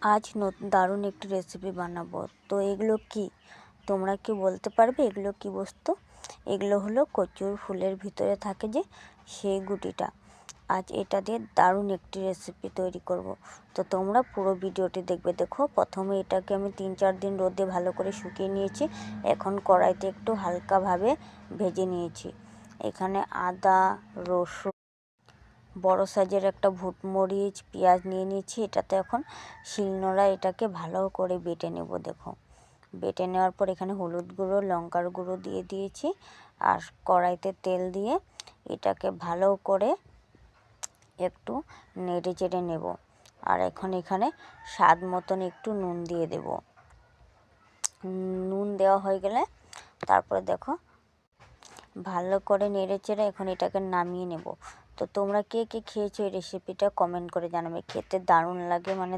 আজ দারুণ একটি রেসিপি বানাবো। তো এগুলো কি তোমরা কি বলতে পারবে এগুলো কি বস্তু? এগুলো হলো কচুর ফুলের ভিতরে থাকে যে সেই গুটিটা। আজ এটা দিয়ে দারুণ একটি রেসিপি তৈরি করব। তো তোমরা পুরো ভিডিওটি দেখবে। দেখো, প্রথমে এটাকে আমি 3-4 দিন রোদে ভালো করে শুকিয়ে নিয়েছি। এখন কড়াইতে একটু হালকাভাবে ভেজে নিয়েছি। এখানে আদা, রসুন, বড় সাইজের একটা ভুটমরিচ, পেঁয়াজ নিয়ে নিয়েছি। এটাতে এখন শিলনোড়ায় এটাকে ভালো করে বেটে নেব। দেখো, বেটে নেওয়ার পর এখানে হলুদ গুঁড়ো, লঙ্কার গুঁড়ো দিয়ে দিয়েছি। আর কড়াইতে তেল দিয়ে এটাকে ভালো করে একটু নেড়ে চেড়ে নেব। আর এখন এখানে স্বাদ মতন একটু নুন দিয়ে দেব। নুন দেওয়া হয়ে গেলে তারপরে দেখো ভালো করে নেড়ে চেড়ে এখন এটাকে নামিয়ে নেব। তো তোমরা কে কে খেয়েছো এই রেসিপিটা কমেন্ট করে জানাবে। খেতে দারুণ লাগে, মানে